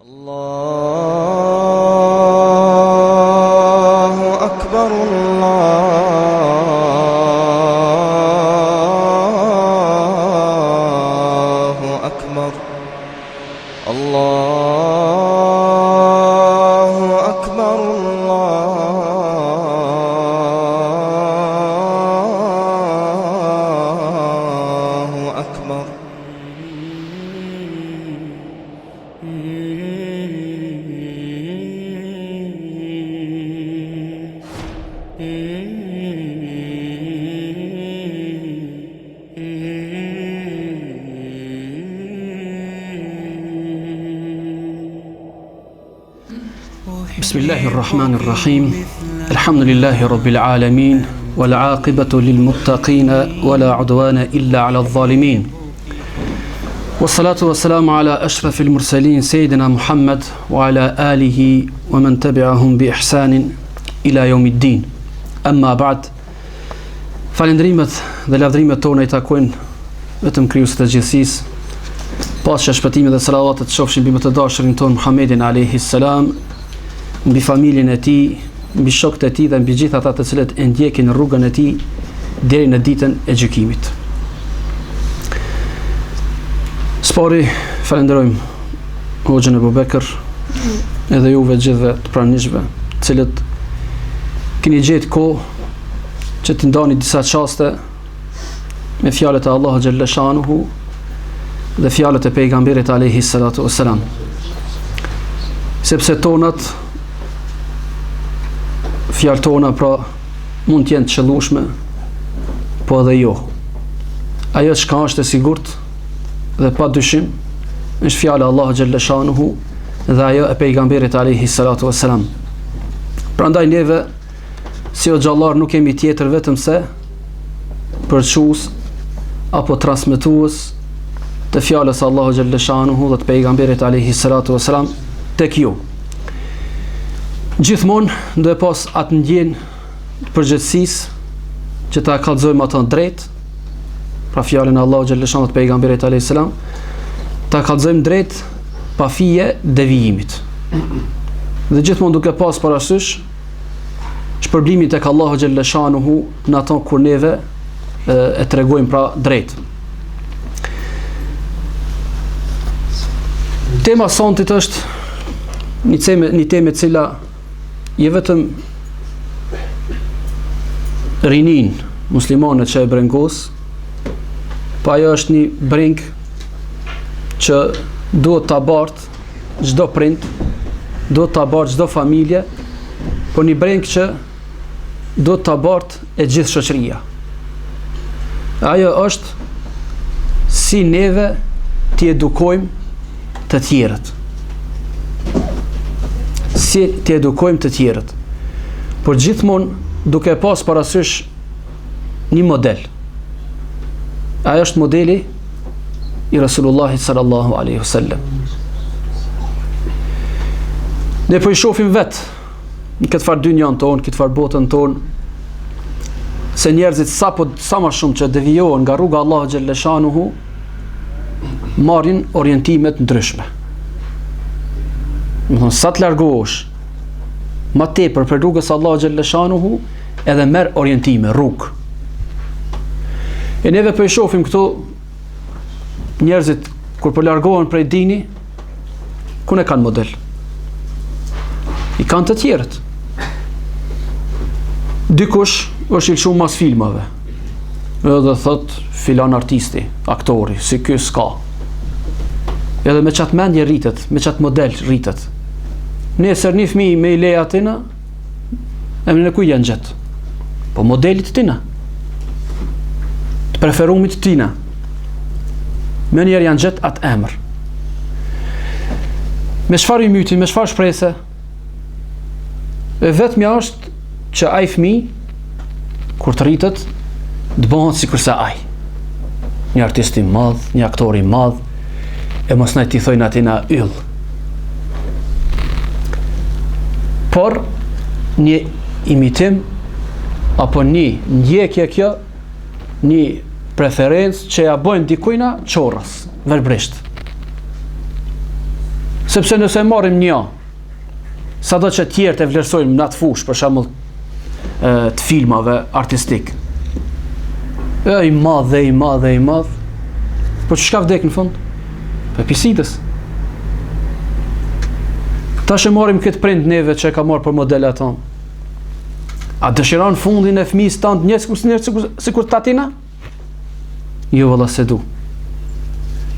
الله أكبر الله أكبر الله أكبر الله أكبر بسم الله الرحمن الرحيم الحمد لله رب العالمين والعاقبة للمتقين ولا عدوان إلا على الظالمين والصلاة والسلام على أشرف المرسلين سيدنا محمد وعلى آله ومن تبعهم بإحسان إلى يوم الدين أما بعد falendrimet dhe lavdrimet tona I takojnë vetëm krijuesit të gjithësisë, paqja, shpëtimi dhe salavatet qofshin mbi më të dashurin ton Muhammedin alayhi salam, mbi familjen e tij, mbi shokët e tij dhe mbi gjithë ata të cilët e ndjekin rrugën e tij deri në ditën e gjykimit. Spori falenderojmë Hoxhën Ebu Bekër edhe juve gjithëve të pranishve, të cilët keni gjetë kohë që të ndani disa qaste me fjalët e Allahu xhalla shanuhu dhe fjalët e pejgamberit alayhi salatu wassalam. Sepse tonat, fjalët tona pra mund të jenë të qëllueshme, po edhe jo. Ajo çka është e sigurt dhe pa dyshim është fjala e Allahu xhalla shanuhu dhe ajo e pejgamberit alayhi salatu wassalam. Prandaj neve si o xhallar nuk kemi tjetër vetëm se përçues apo transmetues të fjalës Allahu xhalla shanuhu dhe të pejgamberit alayhi salatu wassalam tek ju. Gjithmonë do e pas atë ndjen të përgjithësisë që ta kallëzojmë atë drejt, pra fjalën e Allahu xhalla shanuhu të pejgamberit alayhi salam, ta kallëzojmë drejt pa fije devijimit. Dhe gjithmonë duke pas parasysh shpërblimin tek Allahu xhalla shanuhu në ato kur neve e tregojmë pra drejt. Tema sontit është një temë e cila je vetëm rinin muslimanët që e brengos, pa ajo është një breng që duhet ta bartë çdo prind, duhet ta bartë çdo familje, por një breng që duhet ta bartë e gjithë shoqëria. Ajo është si neve t'i edukojmë të tjerët. Si t'i edukojmë të tjerët. Por gjithmonë duke pas parasysh një model. Ajo është modeli I Rasulullahit sallallahu alaihi wasallam. Ne po I shohim vetë në këtë farë dynjan tonë, këtë farë botën tonë, se njerëzit sa më shumë që devijohen nga rruga Allahu xhalla shanuhu, marrin orientimet ndryshme. Sa të largohesh ma tepër për rrugës Allahu xhalla shanuhu, edhe merr orientime, rrugë. E neve po I shohim këtu njerëzit kur po largohen prej dini, ku ne kanë model? I kanë të tjerët. Dikush është I lëshuar mas filmave. Edhe thot filan artisti, aktori, si ky s'ka. Edhe me çat mendje rritet, me çat model rritet. Nesër një fëmijë me I leja tina, emrin e ku janë gjet? Po modelit tina. Të preferumit tina. Me njerë janë gjet atë emër. Me çfarë I mytin, me çfarë shprese? E vetmja është që ai fëmijë kur të rritet të bëhet sikurse ai. Një artist I madh, një aktor I madh, e mos na I thojnë atina yll. Por një imitim apo një ndjekje kjo, një preferencë që ja bojnë dikujna qorrës, verbrisht. Sepse nëse marrim një, sado që tjerë të vlerësojmë në atë fushë, për shembull të filmave artistik. I madh. Po çka vdek në fund? Për pisidës. Tash e marrim këtë prind neve që e ka marrë për modele ato. A dëshiron fundin e fëmijës tant një sikur tatina? Jo valla se du.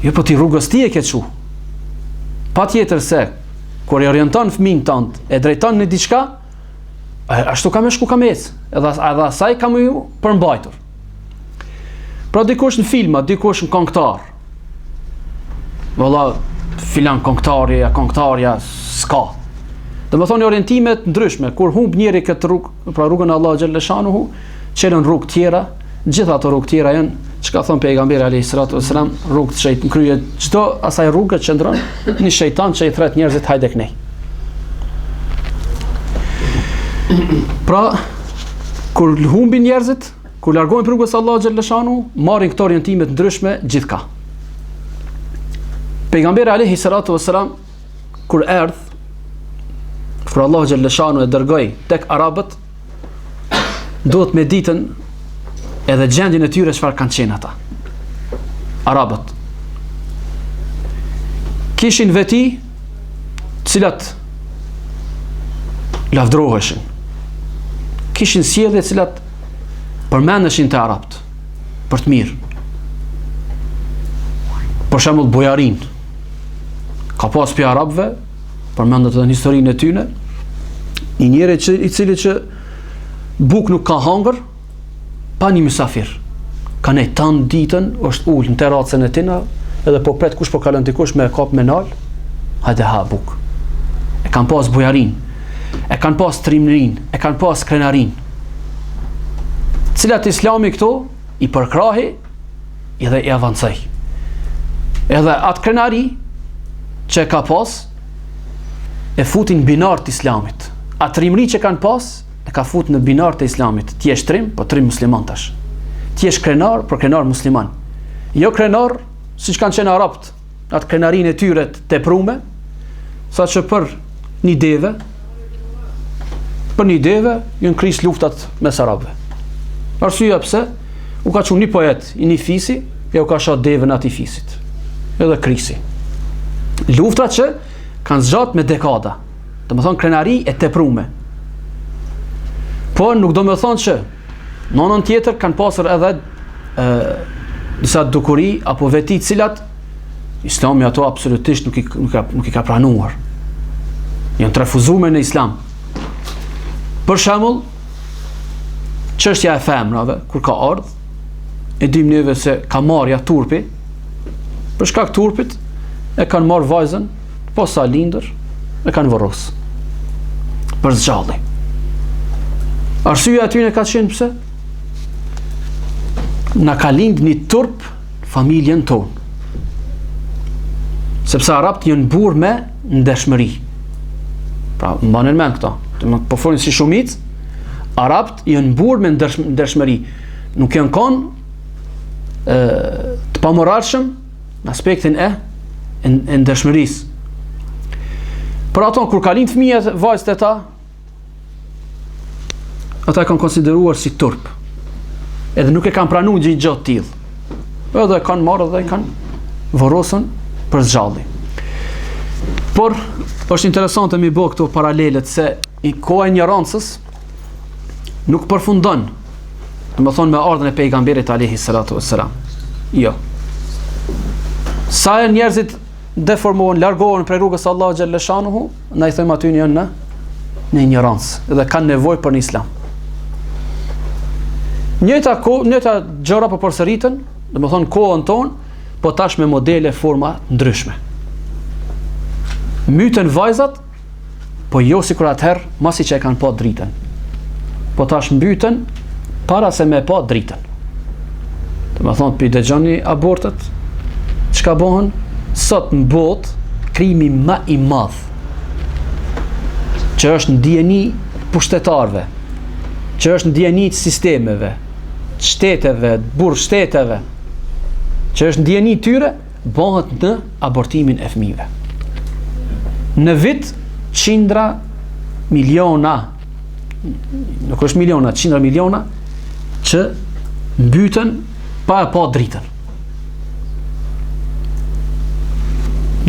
Jo, po ti rrugës ti e ke çu. Patjetër se kur i orienton fëmijën tant, e drejton në diçka, ashtu kam e shku kam ec. Edhe asaj kam ju përmbajtur. Pra dikush në filma, dikush në këngëtar. Valla filan këngëtarja s'ka. Domethënë orientimet ndryshme, kur humb njëri këtë rrugë, pra rrugën e Allahu xhalla shanuhu, çelën rrugë tjera, gjithë ato rrugë tjera janë, çka thon pejgamberi alayhis salatu wassalam, rrugë të shejt, krye çdo asaj rrugë që ndron një shejtan që i thret njerëzit hajde kënej. Pra kur humbin njerëzit, kur largohen për rrugës së Allahu xhalla shanuhu, marrin këto orientime të ndryshme gjithka. Pejgamberi alayhis salatu wassalam kur erdh, kur Allahu xhalla shanuhu e dërgoi tek arabët, duhet me ditën edhe gjendjen e tyre çfarë kanë qenë ata. Arabët kishin veti të cilat lavdroheshin. Kishin sjellje të cilat përmendeshin të arabët për të mirë. Për shembull bujarin. Ka pas për arabëve, përmendet edhe në historinë e tyre, një njeri i cili që buk nuk ka hangër, pa një mysafir. Ka ne tanë ditën, është ullë në teracën e tina, edhe po pret kush po kalon dikush me kap me nal, hajde ha buk. E kanë pas bujarin, e kanë pas trimrin, e kanë pas krenarin. Cilat Islami këto i përkrahi edhe i avancoj. Edhe atë krenari që ka pas e futin binar të Islamit. Atë trimri që kanë pas e ka fut në binar të Islamit. Ti je trim, po trim musliman tash. Ti je krenar, por krenar musliman. Jo krenar siç kanë qenë arabët, atë krenarinë e tyre të teprume, saqë për një deve janë kris luftat mes arabëve. Arsyeja pse u ka qenë një poet i një fisi, e u ka shoh devën atij fisit. Edhe krisi. Luftrat që kanë zgjat me dekada. Domethënë krenari e teprume. Po nuk do me thonë që në anën tjetër kanë pasur edhe disa dukuri apo veti cilat Islami ato absolutisht nuk i ka pranuar. Janë të refuzuar në Islam. Për shembull, çështja e femrave kur ka ardhur, e dim neve se ka marrja turpi. Për shkak turpit e kanë marrë vajzën, posa lindër, e kanë vorros. Për zgjalli. Arsyeja aty ne ka qenë pse? Na ka lind një turp familjen tonë. Sepse arabët janë burr me ndershmëri. Pra, mbanë mend këto. Po folin si shumicë, arabët janë burr me ndershmëri. Nuk janë kanë të pamoralshëm në aspektin e ndershmërisë. Por ato kur ka lind fëmijët vajzët e ta, ata kanë konsideruar si turp. Edhe nuk e kanë pranuar gjë gjatë tillë. Edhe kanë marrë dhe kanë vorrosën për zgjalli. Por është interesante mi bë këto paralelet se i koha e ignorancës nuk përfundon. Domethënë me ardhmën e pejgamberit alayhis salatu wassalam. Jo. Sa e njerëzit deformohen, largohen prej rrugës së Allahu xhalla shanuhu, na i them aty janë në ignorancë dhe kanë nevojë për Islam. Njëta gjëra po përsëritën, domethënë kohën tonë, po tash me modele, forma ndryshme. Myten vajzat, po jo sikur atëherë, masi që e kanë pa dritën. Po tash mbyten para se me pa dritën. Domethënë pi dëgjoni abortet, çka bëhen? Sot në botë krimi më i madh që është në dijeni pushtetarëve, që është në dijeni të sistemeve, shteteve, burr shteteve, që është në dijeni tyre, bëhet në abortimin e fëmijëve. në vit qindra miliona, nuk është miliona, qindra miliona që mbyten pa e pa dritën.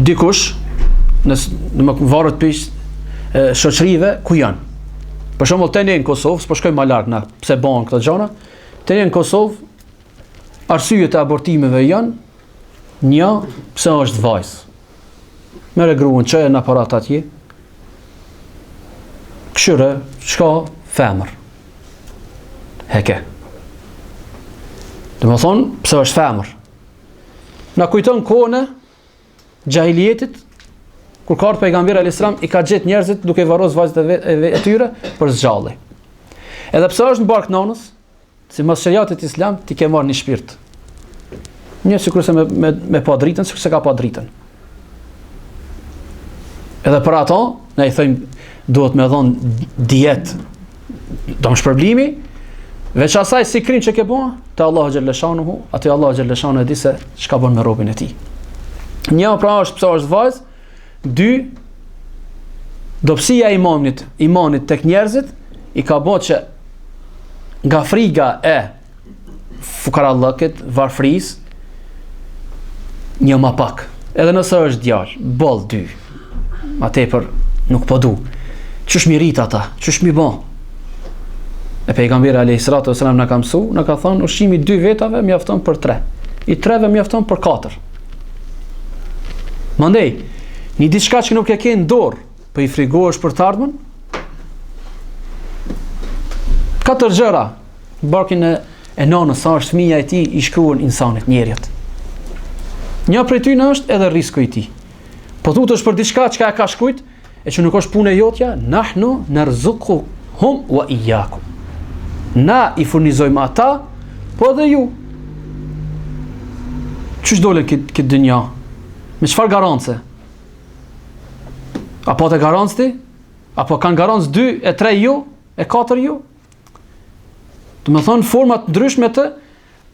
Dikush në më varet për shoqërive ku janë. Për shembull tani në Kosovë, s'po shkojmë më lart na, pse bën këto gjëra. Tani në Kosovë arsyet e abortimeve janë një, pse është vajzë. Merë gruën që e në aparat atje, këshyre, shka femër. Heke. Dhe më thonë, pse është femër. Na kujton kone gjahiljetit, kur ka ardhur pejgamberi alayhis salam i ka gjetë njerëzit duke varros vajzat e tyre për zgjalli. Edhe pse është në bark nonës, si mas shariatit islam ti ke marrë një shpirt. Një sikurse me pa dritën, sikurse ka pa dritën. Edhe për ato, ne i thëjmë duhet me dhonë diet do më shpërblimi, veç asaj si krim që ke bua, te Allahu xhalla shanuhu, atë Allahu xhalla shanuhu e di se çka bën me robën e tij. Një pra është pse është vajzë, dy, dobësia e imanit tek njerëzit i ka bërë që nga friga e fukarallëkit, varfris, një ma pak. Edhe nëse është djalë, boll dy, ma tepër nuk po du. Qysh mi rrit ata, qysh mi bon? E pejgamberi alayhis salatu wasalam na ka mësu, na ka thonë ushqimi 2 vetave mjafton për 3. I 3-ve mjafton për 4. Mandej, një diçka që nuk e ke në dorë, po i frigohesh për të ardhmen, 4 gjëra, barkin e nonës, sa është fëmia e tij, i shkruan insanit, njerëzit. Një prej tyre është edhe risku i tij. Po thutesh për diçka që ka shkruajt, e që nuk është punë e jotja, nahnu narzuquhum wa iyyakum. Na i furnizojmë ata, po edhe ju. Çish dole këtë dynja? Me çfarë garance? Apo të garancë ti? Apo kanë garancë 2 e 3 ju? E 4 ju? Të më thonë format ndryshme të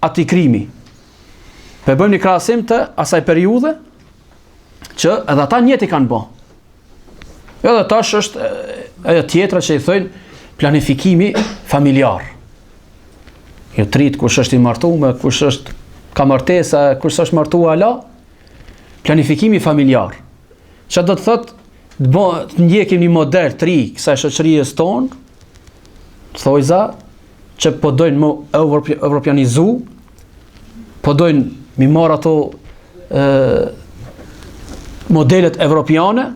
ati krimi. Për bëjmë një krahasim të asaj periudhe që edhe ata njëti kanë bë. Edhe tash është edhe tjetra që i thojnë planifikimi familjar. Jo trit kush është i martuar, kush është ka martesa, kush është martuar ala. Planifikimi familjar. Çfarë do të thotë? Të ndjekim një model të ri kësaj shoqërisë tonë, thojza që po dojnë më evropianizu, po dojnë mi marr ato modelet evropiane,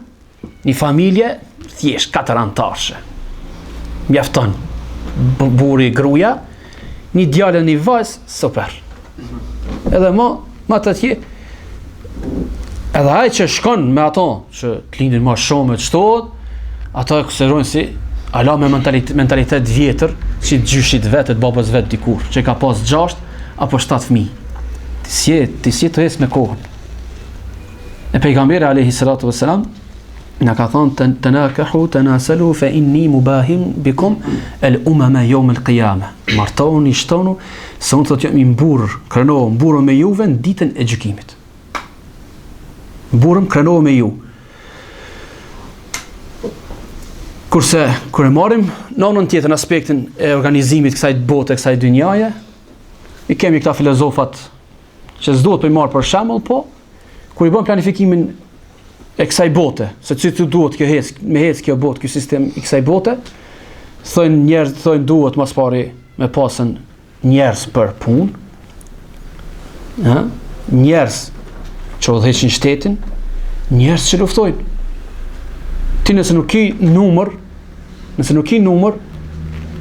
një familje thjesht 4 anëtarëshe. Mjafton burri, gruaja, një djalë e një vajzë, super. Edhe më të tje, edhe ai që shkon me ato që të lindin më shumë të shtohet, ato e konsiderojnë si ala me mentalitet vjetër, si gjyshit vetë të babës vetë dikur, që ka pas 6 apo 7 fëmijë. Ti si të ecë me kohën. E pejgamberi alayhi salatu wassalam na ka thonë tanakahu tanasalu fa inni mubahim bikum al-umama yawm al-qiyamah. Martoni, shtonu, se unë thotë jam i mburr me juve në ditën e gjykimit. Burëm krenohë me ju. Kurse, kur e marim në anën tjetër në aspektin e organizimit kësaj bote, kësaj dynjaje, i kemi këta filozofat që s'duhet për i marë për shembull, po, kur i bën planifikimin e kësaj bote, se që duhet me hec kjo bote, kjo sistem i kësaj bote, thojnë duhet mas pari me pasën njerëz për punë, njerëz që udhëheqin shtetin, njerëz që luftojnë. Ti nëse nuk ki numër,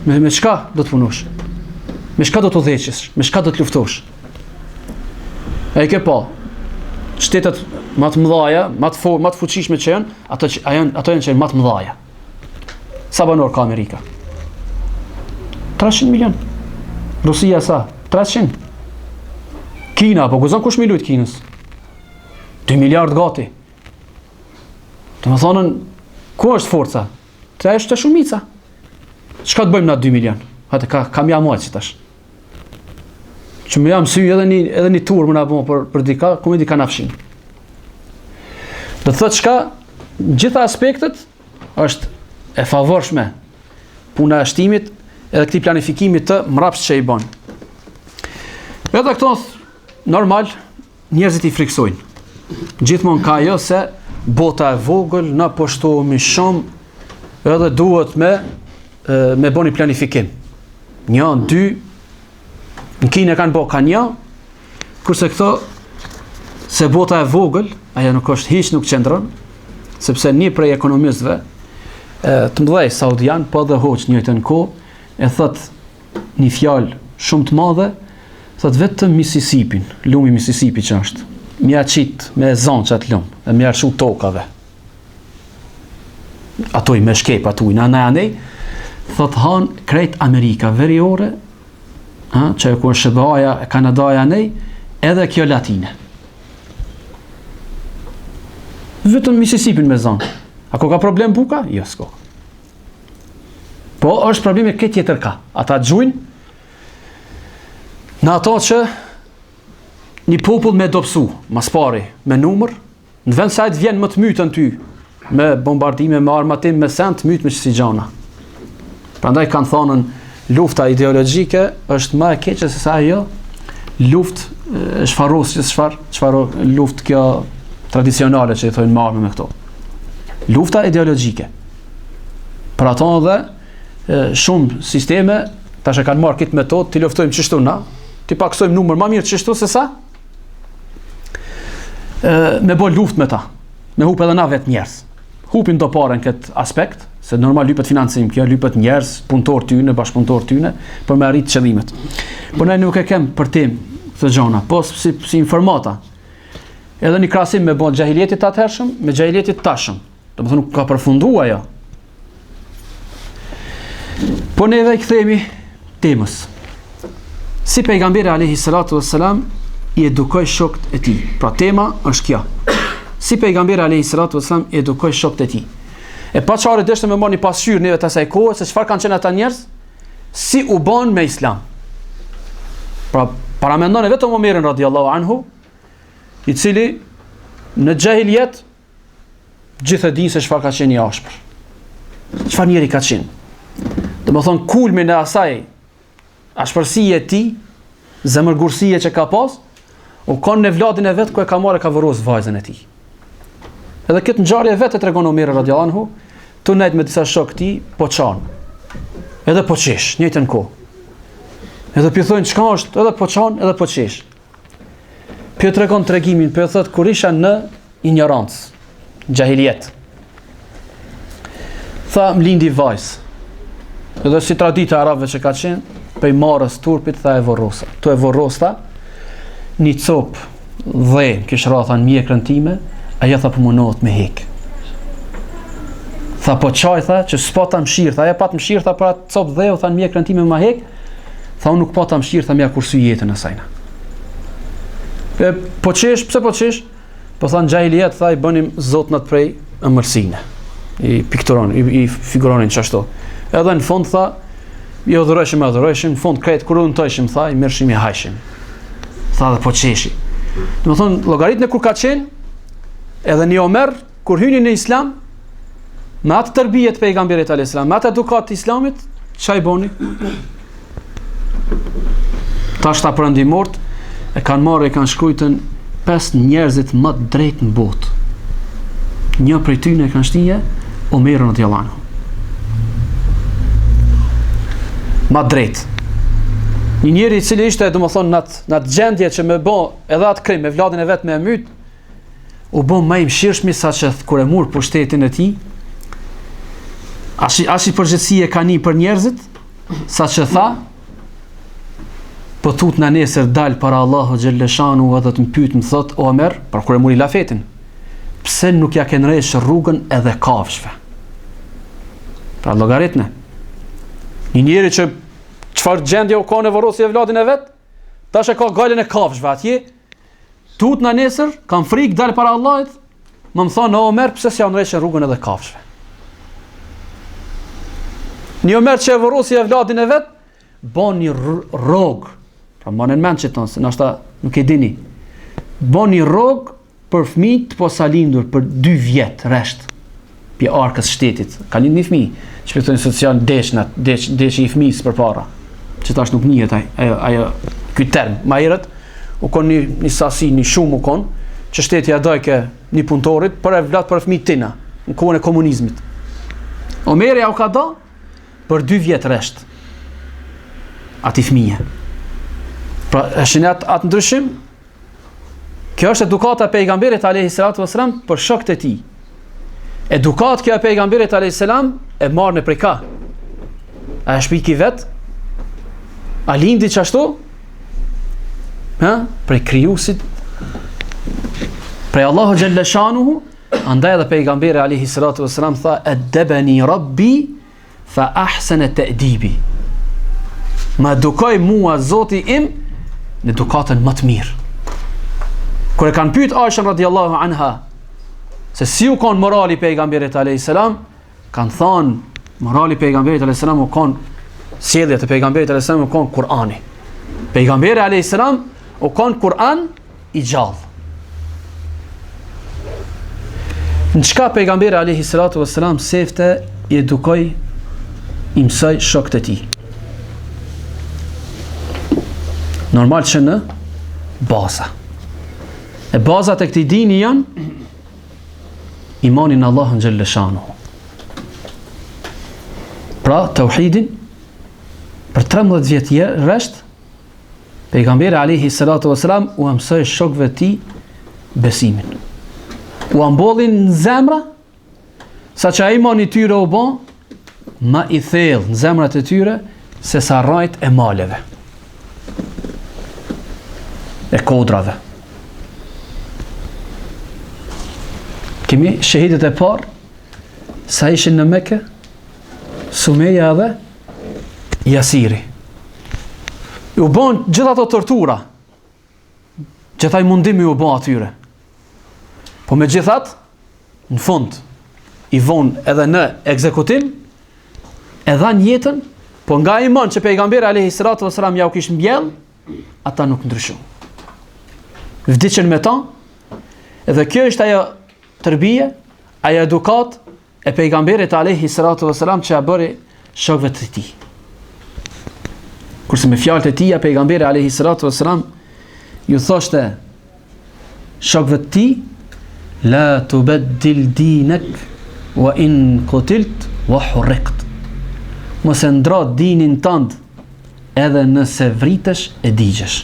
me çka do të punosh? Me çka do të udhëheqesh? Me çka do të luftosh? E ke pa, shtetet më të mëdhaja, më të fuqishme që janë, ato janë që janë më të mëdhaja. Sa banor ka Amerika? 300 milion. Rusia sa? 300. Kina, po guzon kush mi lujt Kinës? 2 miliard gati. Të më thonën, ku është forca? Të është të shumica. Çka të bëjmë na 2 milion? Hajde, kam ja muaj që tash. Që më jam sy edhe një tur më na bën për dika, ku më di ka nafshin. Do të thotë çka gjitha aspektet është e favorshme puna e shtimit edhe këtij planifikimit të mrapsht që i bën. Edhe këto normal njerëzit i friksojnë. Gjithmonë ka ajo se bota e vogël na poshtohemi shumë edhe duhet me bëni planifikim. 1, 2, në Kinë kanë bërë ka 1, kurse këto se bota e vogël, ajo nuk është hiç nuk qëndron, sepse një prej ekonomistëve të mëdhej saudian, po dhe hoç njëjtën kohë, e thot një fjalë shumë të madhe, thot vetëm Mississippi, lumi Mississippi që është, mja qit me zonë që atë lumë, dhe mja shu tokave. Ato i me shkep, ato i anej, thot hanë krejt Amerika veriore, që e ku është Shqipëria, Kanadaja anej, edhe kjo latine. Vetëm Mississippi me zonë. Ako ka problem buka? Jo, s'ko. Po është problemi këtë tjetër ka. Ata gjujnë në ato që një popull me dopsu, mas pari, me numër, në vend sajt vjen më të mytën ty, me bombardime, me armatim, me sent, mytë me qësi gjana. Prandaj kanë thonën, lufta ideologjike është më e keqe se sa ajo luftë shfarosjes, çfarë luftë kjo tradicionale që i thojnë me armë me këto. Lufta ideologjike. Për ato edhe shumë sisteme tash e kanë marrë këtë metodë, ti luftojmë çështu na, ti paksojmë numër më mirë çështu se sa me bë luftë me ta. Me hup edhe na vetë njerëz. Hupin do parën këtë aspekt, se normal lypet financim, kjo lypet njerëz, punëtor tyne, bashkëpunëtor tyne, për me arrit qëllimet. Po ne nuk e kem për tim këtë gjona, po si informata. Edhe një krahasim me bon xahiljetit të atëhershëm me xahiljetit tashëm. Domethënë nuk ka përfunduar ajo. Po neve i kthehemi temës. Si pejgamberi alayhi salatu wassalam i edukoi shokët e tij. Pra tema është kjo. Si pejgamberi alayhi salatu wassalam i edukoi shokët e tij. E pa çfarë deshte me marrë një pasqyrë neve të asaj kohe se çfarë kanë qenë ata njerëz, si u bën me islam. Pra para mendon vetëm Omerin radhiyallahu anhu, i cili në xahiljet gjithë e dinë se çfarë ka qenë i ashpër. Çfarë njeri ka qenë. Domethënë kulmin e asaj ashpërsie e tij, zemërgurësie që ka pas, u kanë në vladin e vet ku e ka marrë ka vëros vajzën e tij. Edhe këtë ngjarje vetë tregon Omeri radhiyallahu anhu, tu nejt me disa shokë tij, po çan. Edhe po qesh, njëjtën kohë. Edhe pi thonë çka është, edhe po çan, edhe po qesh. Pi tregon tregimin, pi thot kur isha në ignorancë, xahiliet. Tha më lindi vajzë. Edhe si tradita e arabëve që ka qenë, pej marrës turpit tha e vorrosa. Tu e vorrosta një copë dhe kish ratha në mjekrën time, ajo tha po munohet me hek. Tha po çaj tha që s'pata mshirë, tha ajo pat mshirë tha për atë copë dheu tha në mjekrën time ma hek. Tha unë nuk pata mshirë tha mja kursy jetën e sajna. Po qesh, pse po qesh? Po tha në xahiliet tha i bënim zotnat prej ëmbëlsine. I pikturon, i figuronin çashtu. Edhe në fund tha, i adhurojshim, në fund krejt kur unë tojshim, tha, i mërshim i hajshim. Tha dhe po qeshi. Dhe më thonë, logaritën e kur ka qenë, edhe një Omer, kur hyni në islam, me atë tërbijet pejgamberit a.s. me atë edukat të islamit, qa i boni? Ta shta përëndimort, e kanë marrë, e kanë shkrujtën 5 njerëzit më drejt në botë. Një prej tyne e kanë shtije, Omerën radhiyallahu anhu. Ma drejt. Një njeri i cili ishte, domethënë, në atë gjendje që me bë edhe atë krim, me vladin e vet me myt, u bë më i mshirshëm sa që kur e mur pushtetin e tij, as i përgjithësi e ka një për njerëzit, sa që tha, po tut na nesër dal para Allahu xhelleshanu edhe të më pyet më thot o Omer, për kur e muri lafetin, pse nuk ja ke nresh rrugën edhe kafshëve? Pra llogaritne. Një njeri që çfarë gjendje u ka në vorrosje e vladin e vet, tash e ka galën e kafshëve atje. Tut na nesër, kam frikë dal para Allahit, më thonë o Omer, pse s'ja nresh rrugën edhe kafshëve? Një Omer që e vorrosje e vladin e vet, bën një rrogë. Pra manen mend që tonë, se nashta nuk e dini. Bën një rrogë për fëmijët posalindur për 2 vjet rresht. pi arkës shtetit. Ka lind një fëmijë, shpëtojnë social desh i fëmijës përpara. Që tash nuk njihet ajo ky term. Ma herët u kon një sasi, një shumë u kon, që shteti ja dojke një punëtorit për e vlat për fëmijët tina, në kohën e komunizmit. Omeri ja u ka do për 2 vjet resht ati fëmije. Pra, e shënjat atë ndryshim, kjo është edukata e pejgamberit a.s. për shokët e tij. Edukat kjo e pejgamberit a.s. e marrë në prej ka. A e shpiki vet? A lindi qashtu? Prej krijuesit, prej Allahu xhalla shanuhu. Andaj edhe pejgamberi a.s. tha, "Addabani Rabbi fa ahsana ta'dibi." Ma edukoi mua Zoti im në edukatën më të mirë. Kur e kanë pyet Aisha radhiyallahu anha se si u kon morali pejgamberit a.s. kanë thënë morali pejgamberit a.s. u kon sjellja e pejgamberit a.s. u kon Kur'ani. Pejgamberi a.s. u kon Kur'an i gjallë. Në çka pejgamberi a.s. sefte i edukoi, i mësoi shokët e tij. Normal që në baza. E bazat e këtij dini janë imani në Allahun xhalla shanuhu. Pra, tauhidin për 13 vjet rresht pejgamberi a.s. u mësoi shokëve të tij besimin. U ambollin në zemra, sa që a imani tyre u bon, ma i thellë në zemrat e tyre, se sa rajt e maleve, e kodrave. Kemi shahidët e parë, sa ishin në Mekë, Sumeja dhe Jasiri. U bon gjitha ato tortura, gjithaj mundimi u bon atyre. Po me gjithat, në fund, i vonë edhe në ekzekutim, edhe në jetën, po nga iman që pejgamberi a.s. ja u kishë mbjell, ata nuk ndryshu. Vdiqen me ta, edhe kjo është ajo tërbije, ajo edukat e pejgamberit a.s. që ja bëri shokëve të tij. Kurse me fjalët e tij, pejgamberi a.s. ju thoshte shokëve të tij, la tubaddil dinak wa in qutilt wa hurriqt. Mos e ndro dinin tënd edhe nëse vritesh e digjesh.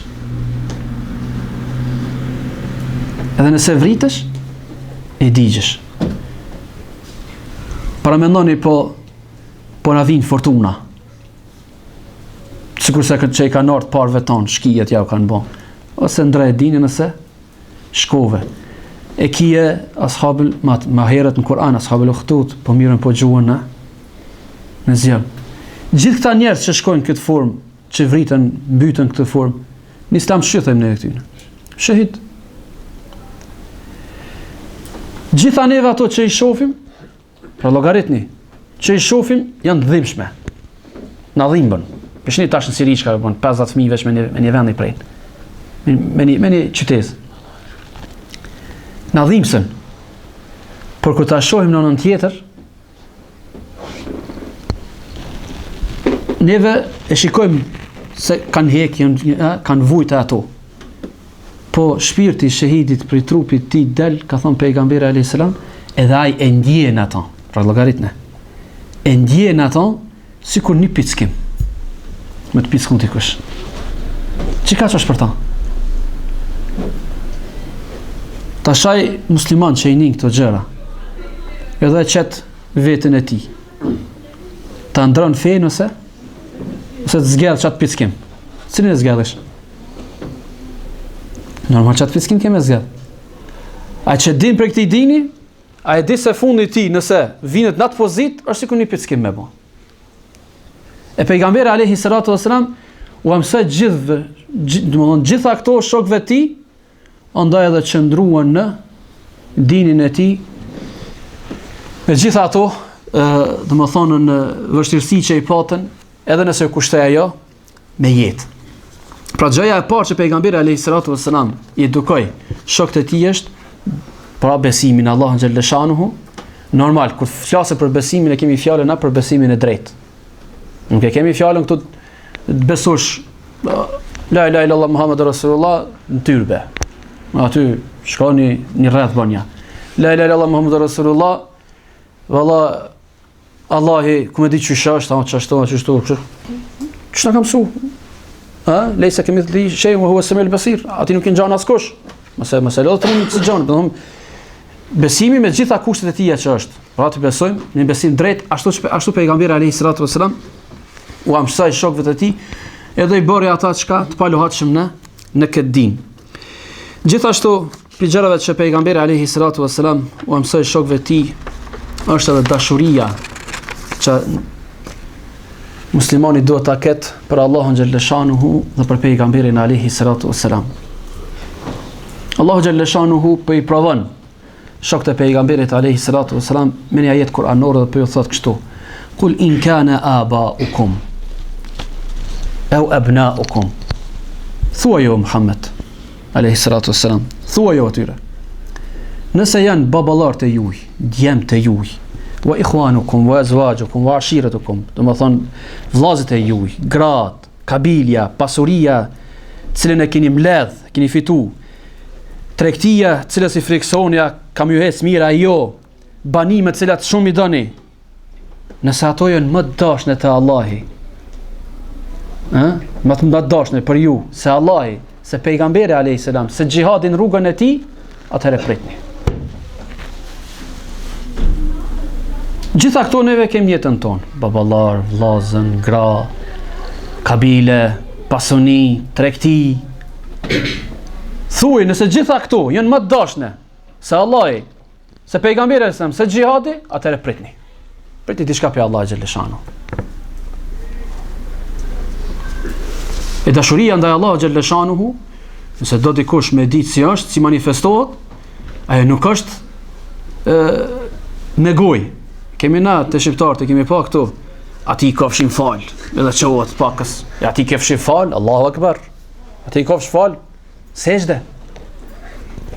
Edhe nëse vritesh e digjesh. Para mendoni po na vin fortuna. Sikurse që i kanë ardhur parëve tonë, shkijet ja u kanë bën. Ose ndre dinin nëse shkove. E kije ashabul ma herët në Kur'an, ashabul ukhdud, po mirën po gjuhën në zjell. Gjithë këta njerëz që shkojnë këtë formë, që vritën, mbytën këtë formë, në Islam shqythem në e këtyne. Shahid. Gjitha neve ato që i shofim, pra logaritni, që i shofim, janë dhimbshme. Na dhimbën. Peshni tash në Siri që ka bën 50 fëmijë veç me një vend i prejnë. Me një qytet. Na dhimbsen. Por kur ta shohim në anën tjetër, neve e shikojmë se kanë hekje, kanë vujtë ato. Po shpirti i shahidit prej trupit ti del, ka thënë pejgamberi alayhis salam, edhe ai e ndjen ato, pra llogaritne. E ndjen ato sikur një pickim. Me të pickun ti kush. Çka është për ta? Tashaj musliman që i nin këto gjëra, edhe qet veten e tij. Ta ndron fen ose të zgjedh çat pickim. Cilin e zgjedhësh? Normal çat pickim kemë zgjedh. A që din për këtij dini, a e di se fundi i tij nëse vinet në atë pozit, është sikur një pickim me bë. E pejgamberi alayhi salatu wasalam u mësoi gjitha këto shokëve të tij, andaj edhe qëndruan në dinin e tij. Me gjitha ato, domethënë në vështirësi që i patën, edhe nëse kushtoi ajo me jetë. Pra gjëja e parë që pejgamberi alayhi salatu wasalam i edukoi shokët e tij është pra besimi në Allahun xhalla shanuhu, Normal, kur flasë për besimin e kemi fjalën na për besimin e drejtë. Nuk e kemi fjalën këtu të besosh la ilaha illallah Muhammedur Rasulullah në tyrbe. Aty shkoni një rreth banja. La ilaha illallah Muhammedur Rasulullah, valla Allahi ku më di çish është, çashtu. Ç'na kam mësu? Lejse kemi të li shej huwa Samiul Basir. Ati nuk i ngjan askush. Mos e lodh të mund të gjon, do të them besimi me gjitha kushtet e tij që është. Pra të besojmë në besim drejt, ashtu pejgamberi alayhi salatu wasalam u mësoi shokëve të tij, edhe i bëri ata çka të palohatshëm në këtë din. Gjithashtu, për gjërave që pejgamberi alayhi salatu wasalam u mësoi shokëve të tij, është edhe dashuria që muslimani duhet ta ketë për Allahun xhallashanuhu dhe për pejgamberin alayhi salatu wasalam. Allahu xhallashanuhu po i provon shokët e pejgamberit alayhi salatu wasalam me një ajet kuranor dhe po ju thot kështu: Kul in kana aba'ukum aw abna'ukum. Thuaj o Muhammed alayhi salatu wasalam, thuaj o atyre, nëse janë baballarët e juaj, djemtë e juaj, wa ikhwanukum wa azwajukum wa ashiratukum, do të thonë vllazët e juaj, gratë, kabilja, pasuria, cilën e keni mbledh, keni fitu, tregtia, cilës i friksonja, kam ju hes mira jo, banime të cilat shumë i doni, nëse ato janë më të dashne te Allahi, më të dashne për ju se Allahi, se pejgamberi alayhis salam, se xhihadin rrugën e tij, atëherë pritni. Gjitha këto neve kemi jetën tonë, baballar, vllazën, gra, kabile, pasuni, tregti. Thuaj, nëse gjitha këto janë më të dashne se Allahi, se pejgamberi alayhis salam, se xhihadi, atëherë pritni. Pritni diçka pe Allah xhaleshanu. E dashuria ndaj Allahut xhaleshanuhu, nëse do dikush me ditë si është, si manifestohet, ajo nuk është me gojë. Kemi na të shqiptarët, kemi pa këtu, ati i kofshin fal, edhe qohet pakës, ati i kofshin fal, Allahu Akbar, ati i kofsh fal, sejdë,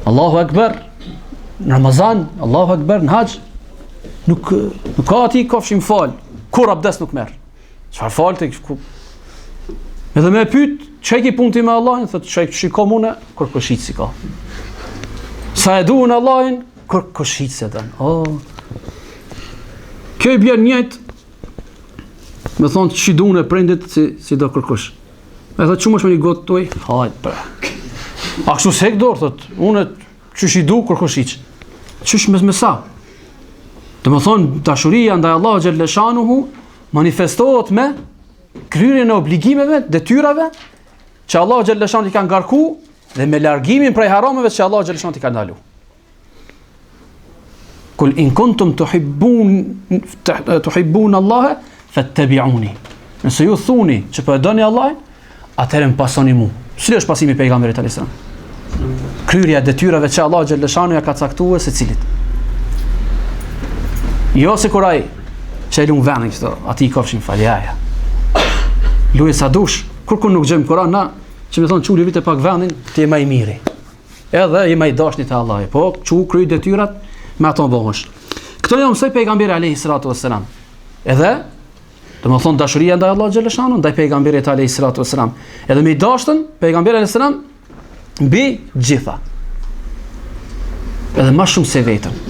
Allahu Akbar, në Ramazan, Allahu Akbar, në haqë, nuk ka ati i kofshin fal, kur abdes nuk merë, qëfar fal të edhe me pyt, që e ki punti me Allahin, thët që e shiko mune, kur këshit si ka. Sa e duhen Allahin, kur këshit se dënë. Kjo i bjerë njët, me thonë që i duhen e prendit si do kërkush. E thët që më është me një gotë tuaj, hajtë për. A kështu se hek dorë, thët, unë që i du kur këshit. Qësh me sa? Dhe me thonë, dashuria ndaj Allahu xhaleshanuhu manifestohet me kryerjen e obligimeve, detyrave që Allahu xhaleshanuhu i ka ngarku dhe me largimin prej harameve që Allahu xhaleshanuhu i ka ndalu. Kul in kuntum tuhibbun Allah fattabi'uni. Nëse ju thuni që po e doni Allahin, atëherë më pasoni mua. Cili është pasimi i pejgamberit alayhis salam? Kryerja e detyrave që Allahu xhaleshanuhu ja ka caktuar secilit. Jo se kur ai që e lunë venin këto, ati i kofshin faljaja. Luje sa dush, kur nuk gjejmë Kur'an, na, që me thonë quli vite pak venin, ti e ma i miri. Edhe i ma i dashni të Allahi, po që kryj detyrat, me ato bëhësh. Këto jo mësoj pejgamberi alayhi salatu wassalam. Edhe, do më thonë dashuria ndaj Allah xhaleshanu, ndaj pejgamberit alayhi salatu wassalam. Edhe me i dashtën, pejgamberi alayhi salam, mbi gjitha. Edhe ma shumë se vetën.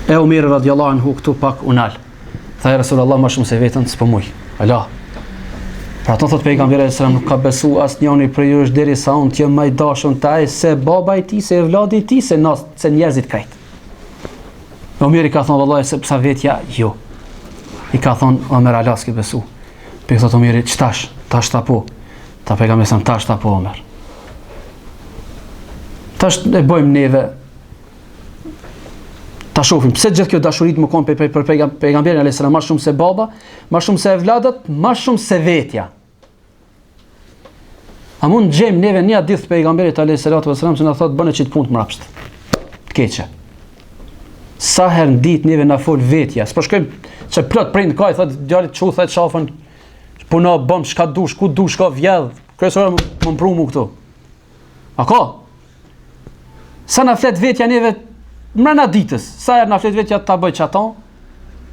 E Umeri radiallahu anhu këtu pak unal. Tha e Rasulullah ma shumë se vetën, s'po muj. Allah. Pra të thot pejgamberi alayhis salam, nuk ka besu asë njëni për ju është deri sa unë t'jem ma i dashën taj se baba i ti, se evladi i ti, se njerëzit krejt. Omeri ka thonë, vëllaj, se pësa vetja, jo. I ka thonë, Omer Allah s'ki besu. Për i thot Omeri, qëtash? Tash ta po. Ta pejgamberi salam, tash ta po, Omer. Tash e bojmë neve, ta shohim pse gjithë kjo dashurit më kon për pejgamberin alayhis salam, më shumë se baba, më shumë se evladët, më shumë se vetja. A mund gjejmë neve një hadith pejgamberit alayhis salam që na thotë bëni çit punë të mrapsht. Të keqe. Sa herë në ditë neve na fol vetja, s'po shkojmë që plot prind ka i thotë djalit çu thot shafën, puno bëm çka dush, ku dush ka vjedh. Kryesor më mprumu këtu. A ka? Sa na flet vetja neve mrena ditës, sa herë na flet vetë ta bëj çaton,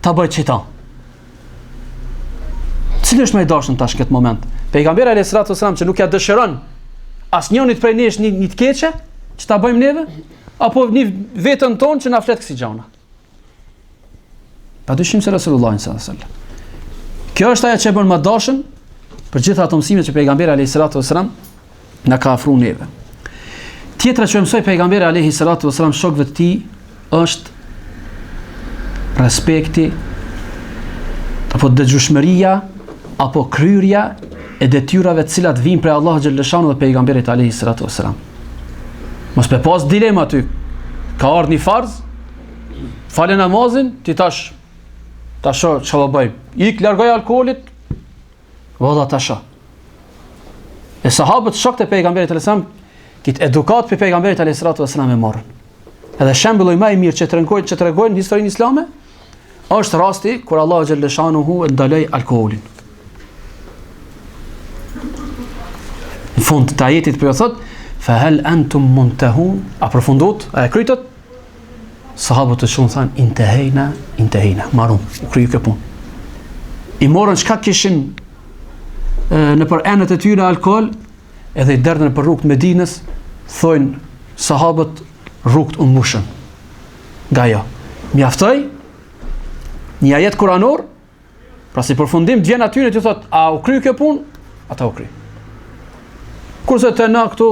ta bëj çeton. Cili është më i dashur tash këtë moment? Pejgamberi alayhis salatu wasalam që nuk ja dëshiron asnjënit prej nesh një të keqe, që ta bëjmë neve, apo një vetën tonë që na flet kësi gjana. Padyshim se Resulullah sallallahu alaihi wasallam. Kjo është ajo që bën më dashën për gjitha ato mësime që pejgamberi alayhis salatu wasalam na ka ofruar neve. Tjetra që mësoi pejgamberi alayhis salatu wasalam shokëve të tij është respekti apo dëgjueshmëria apo kryerja e detyrave të cilat vijnë prej Allahut xhaleshanu dhe pejgamberit alayhis salatu wasalam. Mos pe pas dilema aty. Ka ardhur një farz, falë namazin, ti tash çfarë bëj? Ik largoj alkoolit. Valla tash. E sahabët shokët e pejgamberit alayhis salam këtë edukat për pejgamberit alayhis salatu wasalam e morën. Edhe shembulli më i mirë që tregojnë historinë islame është rasti kur Allahu xhaleshanuhu e ndaloi alkoolin. Në fund të ajetit për thot fa hal antum muntahun, aprofundot e krytët sahabët të shumë thanë intehejna, marun, u kryu kjo punë. I morën çka kishin në për enët e tyre alkool, edhe i derdhën për rrugët Medinës, thojnë sahabët rrugët u mbushën. Nga jo, mjaftoi një ajet kuranor, pra si përfundim vjen aty e ti thot, a u kry kjo punë? Ata u kry. Kurse të na këtu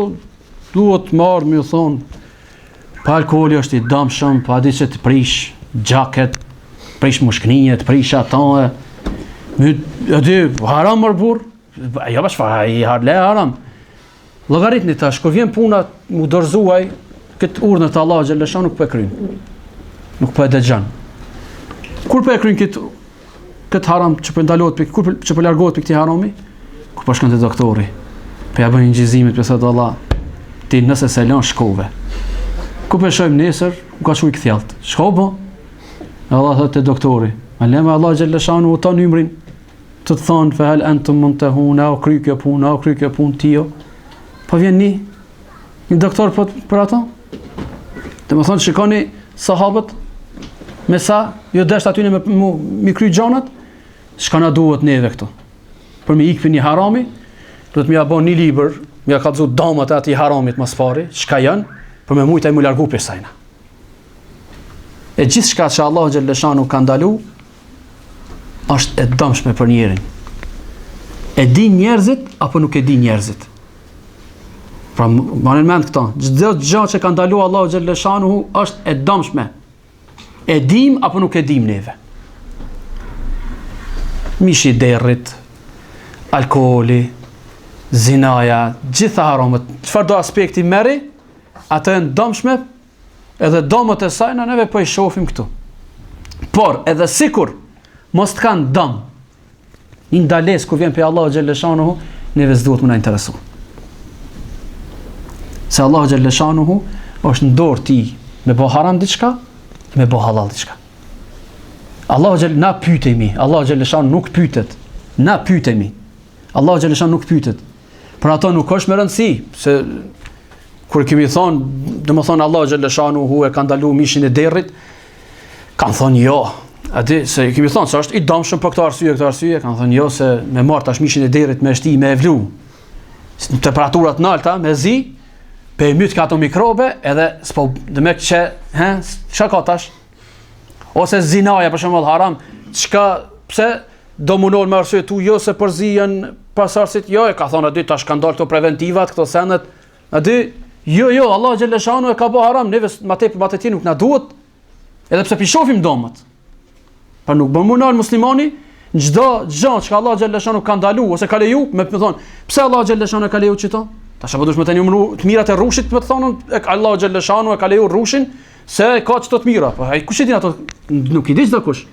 duhet më ardhë më thonë, pa alkooli është i dëmshëm, pa di që të prish gjaket, prish mushkëninje, të prish ato, aty haram mërë burë, jo bash fa, i harle haram. Llogaritni tash, kur vjen puna mu dorzuaj, këtë urdhën të Allahu xhalesha nuk po e kryen. Nuk po e dëgjon. Kur po e kryen këtë haram që po ndalohet që po largohet për këtij harami, kur po shkon te doktori, po ja bën injizimet, po thotë Allah, ti nëse se lën shkove. Ku po shojmë nesër, u ka shuj kthjellët. Shko po. Allah thotë te doktori, alema Allah xhalesha u ton ymrin të thonë fe hal antum muntahuna o kry kjo punë tio. Po vjen një doktor për ato. Dhe më thonë shikoni sahabët me sa jo desht aty me kry gjanat, shka na duhet neve këto. Për me ikë për një harami, duhet me ja bon një libër, me ja kallëzu damat e ati haramit mas pari, shka janë, për me mujta i mu largu për sajna. E gjithë shka që Allah xhaleshanu ka ndalu, është e dëmshme për njerin. E din njerëzit, apo nuk e din njerëzit? Pra, manë në mend këta, çdo gjë që ka ndalu Allahu xhaleshanuhu është e dëmshme. E dim apo nuk e dim neve? Mishi i derrit, alkooli, zinaja, gjitha haramet, çfarë do aspekti merri, ato janë dëmshme, edhe dëmët e saj na neve po i shohim këtu. Por edhe sikur mos të kanë dëm, një ndales kur vjen pe Allahu xhaleshanuhu, neve s'duhet më na interesu. Se Allahu xhaleshanuhu është në dorë ti me bo haram diçka, me bo halal diçka. Na pyetemi, Allahu xhaleshanu nuk pyetet. Na pyetemi. Allahu xhaleshanu nuk pyetet. Për ato nuk është me rëndësi, se kur kemi thonë, domethënë Allahu xhaleshanuhu e ka ndaluar mishin e derrit, kanë thonë jo. Atë se kemi thonë se është i dëmshëm për këtë arsye, kanë thonë jo se me marr tash mishin e derrit me shti me e vlu. Në temperaturat të larta me zi, pe myt ka ato mikrobe edhe s'po demek që çka ka tash? Ose zinaja për shembull haram, pse do mundohen me arsye tu jo se përzihen pasardhësit, jo e ka thonë aty tash kanë dalë këto preventivat, këto sendet. Aty jo Allah xhaleshanu e ka bë haram, neve më të nuk na duhet. Edhe pse pi shohim domët. Pa nuk bën munal muslimani çdo gjë që Allah xhaleshanu ka ndaluar ose ka leju, me thonë, pse Allah xhaleshanu e ka leju çito? Tash apo duhet më tani numëru të mirat e rrushit, më thonë Allah xhaleshanu e ka leju rrushin se ka çto të mira. Po ai kush e din ato? Nuk i di çdo kush.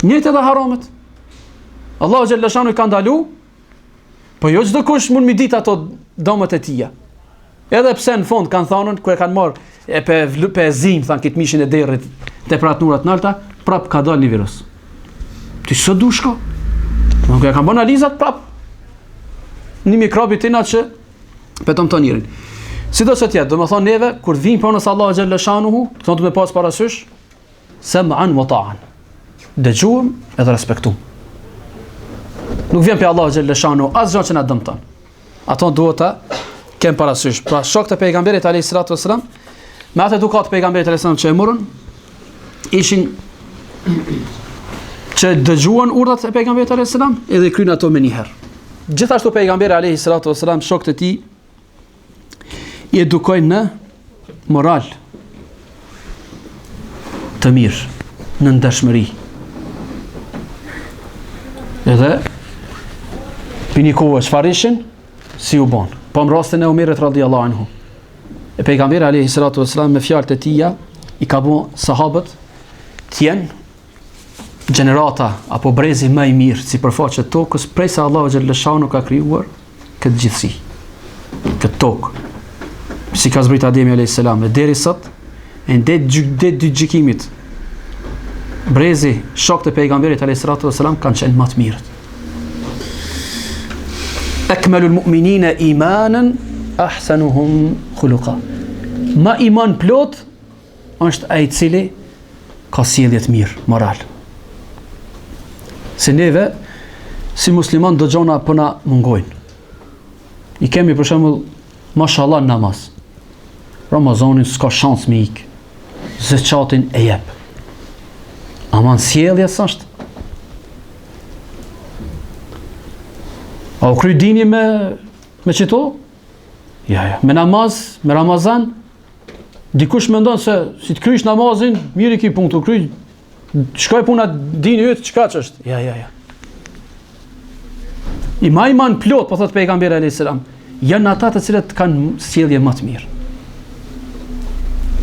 Njëjtë edhe haramet. Allah xhaleshanu i ka ndalu, po jo çdo kush mund mi dit ato domët e tija. Edhe pse në fund kanë thënë kur e kanë marrë e pe zim than kët mishin e derrit temperaturat të larta, prap ka dalë një virus. Ti s'o dushko? Nuk e kanë bën analizat prap. Një mikrobi tina që peton të njërin. Sido që tjetë, do më thonë neve, kur vim pronës Allah xhalla shanuhu, këto të me pas parasysh, sam'an wa ta'an. Dëgjuam edhe respektuam. Nuk vjen për Allah xhalla shanuhu asgjë që na dëmton. Ato duhet ta kem parasysh. Pra shokët e pejgamberit alayhis salatu wassalam, me atë edukat pejgamberit alayhis salam që e morën, ishin që dëgjuan urdhat e pejgamberit alayhis salam edhe kryen ato më një herë. Gjithashtu pejgamberi alayhis salatu wassalam shokët e tij i edukojnë në moral të mirë, në ndershmëri. Edhe për një kohë çfarë ishin, si u bon. Po në rastin e Omerit radhiyallahu anhu. E pejgamberi alayhis salatu wassalam me fjalët e tija i ka bën sahabët të jenë gjenerata apo brezi më i mirë si përfaqe të tokës prej sa Allahu xhallahu shanu ka krijuar këtë gjithësi, këtë tokë. Si ka zbrit Ademi alayhis salam dhe deri sot e det dy gjykimit brezi shokët e pejgamberit alayhis salatu wassalam kanë qenë më të mirët. Akmalul mu'minina imanan ahsanuhum khuluqa. Ma iman plot është ai i cili ka sjellje të mirë moral. Se neve si musliman do gjona po na mungojnë. I kemi për shembull mashallah namaz. Ramazanin s'ka shans me ik. Zeqatin e jep. Aman sjellja s'është. A u kry dini me qëto? Ja. Me namaz, me Ramazan, dikush mendon se si të krysh namazin, mirë i ki punë të kry, shkoj puna dini ytë, qka që është? Ja. I ma iman plot, po thot pejgamberi alayhis salam, janë ata të cilët kanë sjellje më të mirë.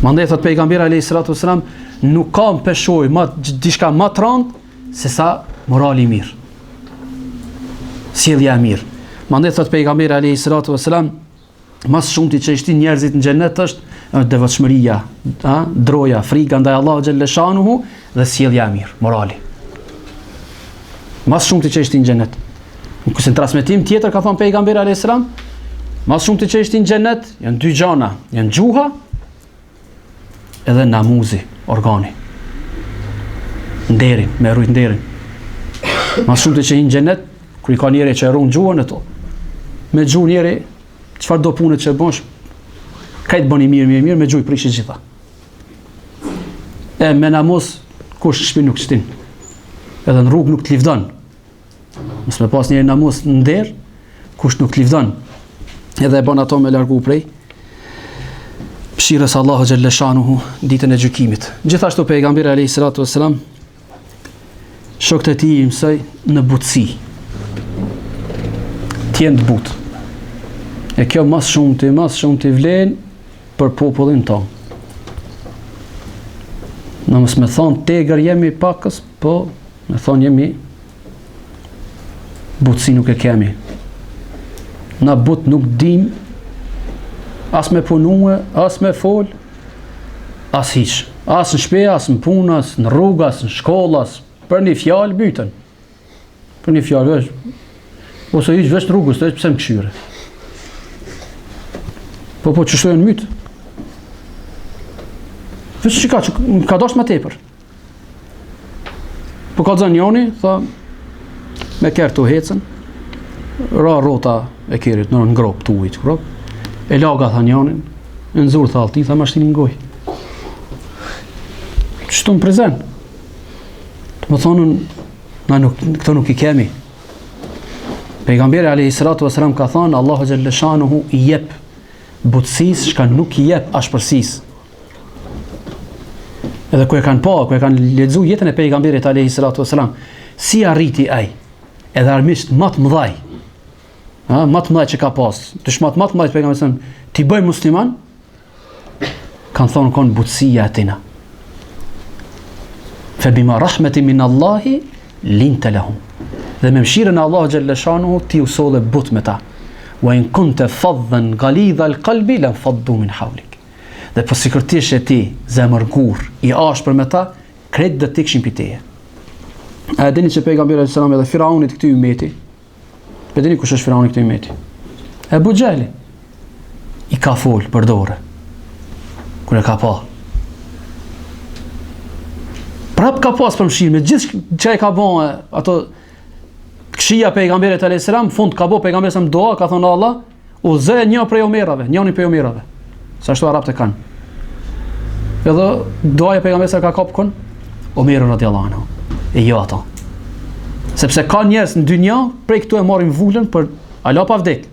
Mandej thot pejgamberi alayhis salatu wassalam, nuk ka më peshoj diçka më të rëndë se sa morali mirë. Sjellja e mirë. Mandej thot pejgamberi alayhis salatu wassalam, mas shumti që ishtin njerëzit në xhenet është devotshmëria, droja, frika ndaj Allahu xhalla shanuhu dhe sjellja e mirë, morali. Mas shumti që ishtin në xhenet. Në transmetim tjetër ka thënë pejgamberi alayhis salam, mas shumti që ishtin në xhenet janë dy gjana, janë gjuha edhe namuzi, organi. Nderin, me rujt nderin. Mas shumti që hinë xhenet, kur i ka njeri që e runë gjuhën e to. Me gjuhë njeri, çfarë do punët që bësh, kajtë bëni mirë, me gjuhë i prishi gjitha. E me namuz, kush shpi nuk qëtin. Edhe në rrugë nuk të livdon. Nësë me pas njeri namuz në nder, kush nuk të livdon. Edhe e bën ato me largu prej pëshirës Allahu xhalla shanuhu ditën e gjykimit. Gjithashtu pejgamberi alayhis salatu wassalam shokët e tij i mësoi në butësi. T'jenë të butë. E kjo mas shumë të vlen për popullin tonë. Në mësë me thonë tegër jemi pakës, po me thonë jemi butësi nuk e kemi. Na butë nuk dim as me punue, as me fol, as hiq. As në shpe, as në punë, as në rrugë, as në shkollë, as për një fjalë bytën. Për një fjalë vesh. Ose hiq vesh në rrugës, të pse më këshyre. Po që shtojnë mytë. Vesh që ka dosh më tepër. Po ka zënë njoni, tha, me kërë të hecën, ra rota e kerit, në ngrop, të ujtë, ngrop. E laga tha njonin, në nëzur tha alti, tha ma shtini ngoj. Qështu në prezen? Të më thonën, këto nuk i kemi. Pejgamberi alayhis salatu wassalam ka thonë, Allahu xhalla shanuhu i jep butësis, shka nuk i jep ashpërsis. Edhe ku e kanë lexuar jetën e pejgamberit alayhis salatu wassalam, si arriti ai, edhe armisht më të mëdhaj, më të mëdhaj që ka pas, dëshmat më të mëdhaj pejgamberit, ti bëj musliman, kanë thonë konë butësia atina. Fe bima rahmeti min Allahi, linte lahum. Dhe me mshirën e Allahu xhalla shanuhu ti u solle but me ta. Wa in kunta faddan ghalidha al-qalbi lan faddu min hawlik. Dhe po sikërtisht e ti zemërgur i ashpër me ta, krejt do të kishin piteje. A dini që pejgamberi alayhis salam edhe Firaunit këtij umeti. Po dini kush është Firauni këtij umeti? Abu Xhali. i ka fol për dore. Kur e ka pa. Prap ka pas për mshirë, me gjithë që e ka bon ato këshia pejgamberit alayhis salam, fund ka bo pejgamberi sa doa, ka thonë Allah, u zë një prej omerave, njëri prej omerave. Sa ashtu arabët e kanë. Edhe doaja pejgamberit ka kap kon Omer radhiyallahu anhu. E jo ato. Sepse ka njerëz në dynja, prej këtu e marrin vulën për ala pa vdek.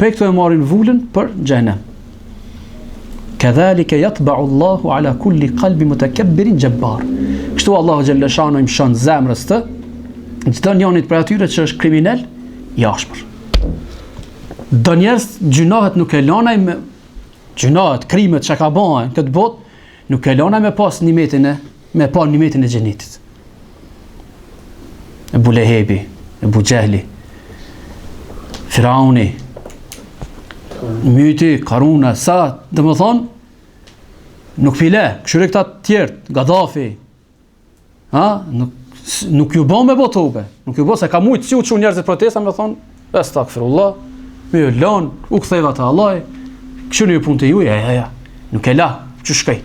Prej këtu e marrin vulën për xhenem. Kadhalika yatba'u Allahu ala kulli qalbi mutakabbirin jabbar. Kështu Allahu xhalla shanu i mshon zemrës të çdo njonit për atyre që është kriminal, jashpër. Do njerëz gjunohet nuk e lanaj me gjunohet, krimet që ka bëhen këtë botë, nuk e lanaj me pas nimetin e xhenetit. Ebu Lehebi, Ebu Gjehli, Firauni, Myti, Karuna, sa, dhe më thonë, nuk pile, këshyre këta tjertë, Gaddafi, nuk ju bon me botobe, nuk ju bon se ka mujtë si u që njerëzit protesta, me thonë, estakfirullah, me ju lanë, u këtheva të Allah, këshyre ju punë të ju, ja, nuk e la, që shkej.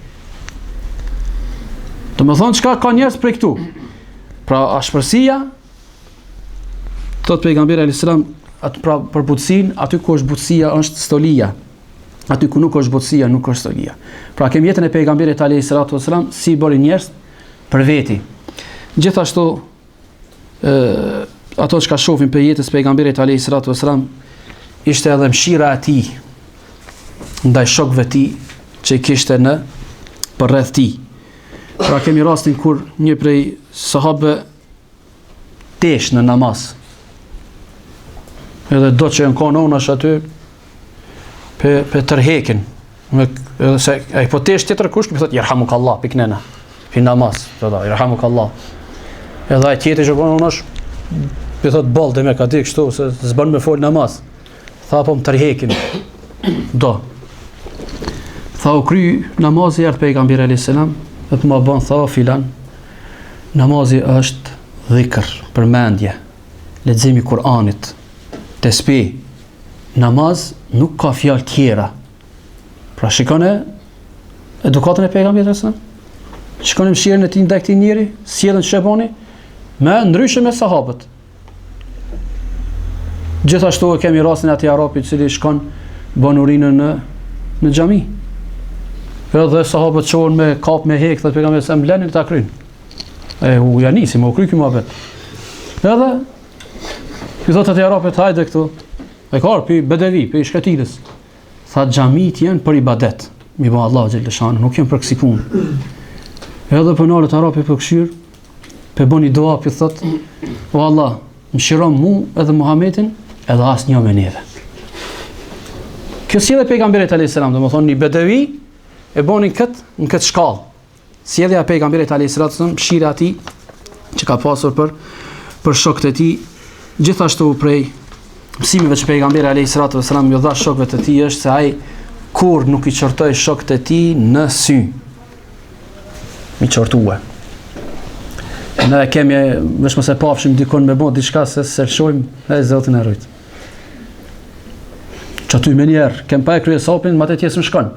Dhe më thonë, qka ka njerëz prej këtu? Pra ashpërsia, thot pejgamberi alayhis salam, pra për butësinë, aty ku është butësia është stolia. Aty ku nuk është butësia, nuk është stolia. Pra kemi jetën e pejgamberit alayhis salam si bëri njerëz për veti. Gjithashtu ato që ka shohim për jetës pejgamberit alayhis salam ishte edhe mshira e tij ndaj shokëve të tij që kishte në përreth tij. Pra kemi rastin kur një prej sahabe tesh në namaz. Edhe do që në konë unë është aty pe tërhekin. Edhe se e po tesh tjetër kusht, mi thot, Jerhamukallah, piknena, pi namaz, Jerhamukallah. Edhe a tjetër që konë unë është, mi thot, balde me ka di kështu, se zbën me fol namaz. Tha po më tërhekin. Do. Tha u kry namazi ardh pejgamberi alayhis salam, dhe të më bënë, tha, filan, namazi është dhikr, përmendje, leximi Kur'anit, tesbih, namaz nuk ka fjalë tjera. Pra shikone edukatën e pejgamberit sallallahu alajhi wasallam. Shikone mshirën e tij ndaj këtij njeri, sjellën sheboni me ndryshe me sahabët. Gjithashtu e kemi rastin e atij arabi i cili shkon bën urinën në xhami. Edhe sahabët çohen me kap me hek, thotë pejgamberi sa mblenin ta kryn. U janisi, më u kry ky muhabet. Edhe i thotë atij arabit, hajde këtu. E ka pi bedevi, pi shkatilës. Tha xhamit janë për ibadet. Mi ba Allahu xhel shan, nuk janë për kësi punë. Edhe për nalët arabi për këshyr, për boni doa, për thotë, o Allah, më shiron mu edhe Muhammedin, edhe asë një me neve. Kjo si edhe pejgamberit alayhis salam, dhe më thonë një bedevi, e boni në këtë shkallë. Si edhe pejgamberit alayhis salam, mshira ati, që ka pasur për shokët e ti, gjithashtu prej mësimeve që pejgamberi alayhis salam ju dha shokëve të tij është se ai kur nuk i çortoi shokët e tij në sy. Mi çortua. Ne kemi vetëm se pafshim dikon me bë diçka se shohim e Zotin e rrit. Çatu më njerë, kem pa e krye sopin, më të më shkon.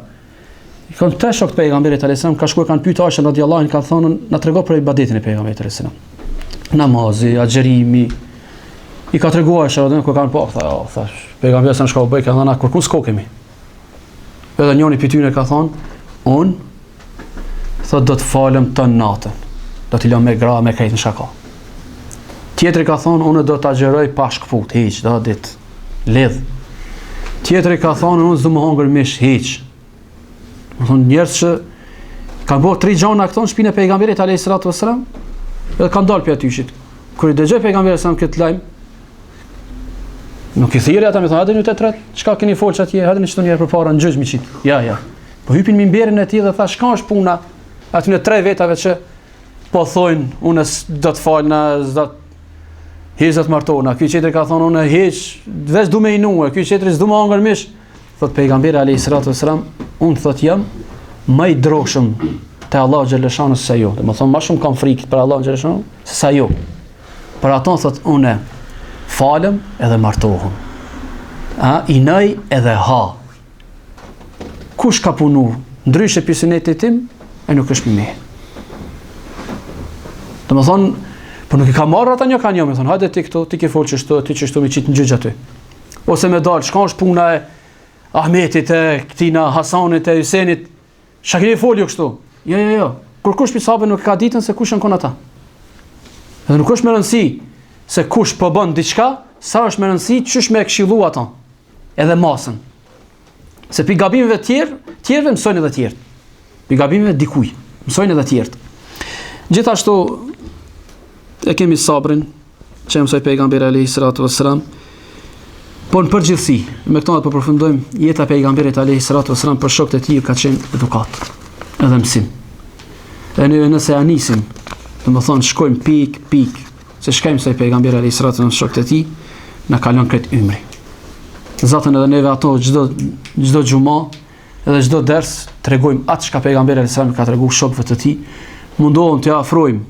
I kanë të shokët pejgamberit alayhis salam, ka shkuar kanë pyetur Aisha radhiyallahu anha, ka thonë na trego për ibadetin e pejgamberit alayhis salam. Namazi, agjerimi, i ka treguar shërdën ku kanë po, thash, pejgamberi sa shkoi bëj, ka thënë kur ku s'ko kemi. Edhe njëri pyetyn e ka thonë, thotë do të falem të natën. Do t'i lëm me gra me krejt në shaka. Tjetri ka thonë, unë do të agjeroj pa shkput, hiq, do ditë, lidh. Tjetri ka thonë, unë s'do më hongër mish, hiq. Më thonë, njerëz që kanë bërë 3 gjona këto në shpinën e pejgamberit alayhis salam, edhe kanë dalë për atyshit. Kur i dëgjoi pejgamberi sa këtë lajm, nuk i thirrë ata, më thonë, hajde në të tret, çka keni folç atje, hajde në çdo njëherë përpara në gjyq miçit. Ja. Po hypin mimberin e tij dhe thash, "Çka është puna aty në 3 vetave që po thojnë, unë do të falna, do të martona." Ky tjetri ka thonë, "Unë hiç, veç du me inue." Ky tjetri s'du më hongër mish. Thot pejgamberi alayhis salam, "Unë thot jam më i droshëm te Allahu xhel shanu se ju." Do të thonë, më shumë kam frikë për Allahu xhel shanu se sa ju. Për ato thot unë falem edhe martohem. I nëj edhe ha. kush ka punu ndryshe pi sunetit tim, e nuk është me. Do më thonë, po nuk i ka marrë ata një ka një, me thonë, hajde ti këtu, ti ke folë qështu, ti qështu me qitë në gjyqë aty. Ose me dalë, shka është puna e Ahmetit, e këtina, Hasanit, e Hysenit, shka keni folë ju kështu? Jo. Kur kush pi sahabe nuk ka ditën se kush janë kon ata. Edhe nuk është me rëndësi se kush po bën diçka, sa është me rëndësi çysh me këshillu ata. Edhe masën. Se pi gabimeve tjerëve mësojnë edhe tjerët. Pi gabimeve dikuj, mësojnë edhe tjerët. Gjithashtu e kemi sabrin, që mësoi pejgamberi alayhi salatu wassalam. Po në përgjithësi, me këto po përfundojmë, jeta e pejgamberit alayhi salatu wassalam për shokët e tij ka qenë edukat, edhe mësim. E nëse ja nisim, do të thonë shkojmë pik, se shkojmë se pejgamberi alayhi salatu wassalam shokët e tij na kalon këtë ymri. Zatën edhe neve ato çdo xhumë, edhe çdo ders tregojmë atë çka pejgamberi alayhi salatu wassalam ka treguar shokëve të tij, mundohem t'ia afrojmë,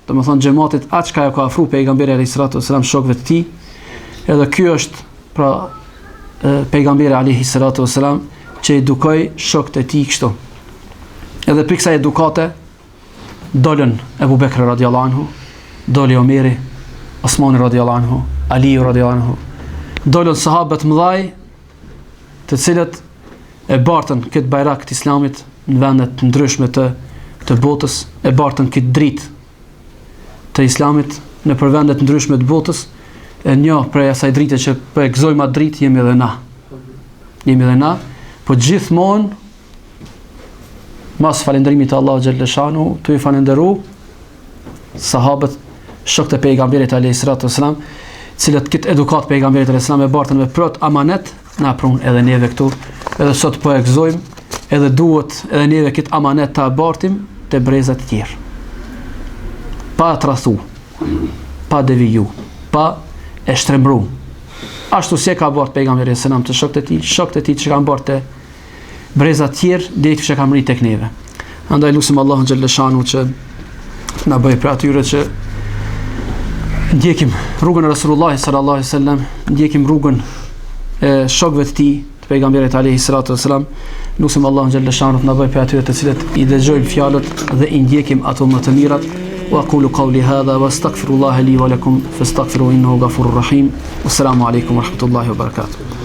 do të thonë xhamatit atë çka ka ofruar pejgamberi alayhi salatu wassalam shokëve të tij. Edhe ky është pra pejgamberi alayhi salatu wassalam që edukoi shokët e tij kështu. Edhe për kësaj edukate dolën Ebu Bekri radiallahu anhu, doli Omeri, Osmani radiallahu anhu, Aliju radiallahu anhu, dolën sahabët mëdhaj të cilët e bartën këtë bajrak të islamit në vendet të ndryshme të botës, e bartën këtë dritë të islamit në për vendet të ndryshme të botës, e një prej asaj drite që për e gëzojmë atë dritë jemi edhe na, po gjithmonë mas falënderimit të Allahu xhalla shanu, tu i falënderu sahabët, shokët e pejgamberit alayhi salatu wassalam, cilët këtë edukat pejgamberit alayhi salam e bartën me plot amanet, na prun edhe neve këtu, edhe sot po e gëzojmë, edhe duhet edhe neve këtë amanet ta bartim te brezat e tjerë. Pa trathu, pa deviju, pa e shtrembru. Ashtu si e ka bart pejgamberi alayhi salam të shokët e tij që kanë bartë breza tjerë, deri që kam rritë tek neve. Andaj lutim Allahun xhalla shanu që na bëj për atyre që ndjekim rrugën e Rasulullahit sallallahu alaihi wasallam, ndjekim rrugën e shokëve të tij, të pejgamberit alayhi salatu wasalam. Lutim Allahun xhalla shanu na bëj për atyre të cilët i dëgjojmë fjalët dhe i ndjekim ato më të mirat. Wa aqulu qawli hadha wastaghfirullaha li wa lakum fastaghfiruhu innahu ghafurur rahim. Assalamu alaikum wa rahmatullahi wa barakatuh.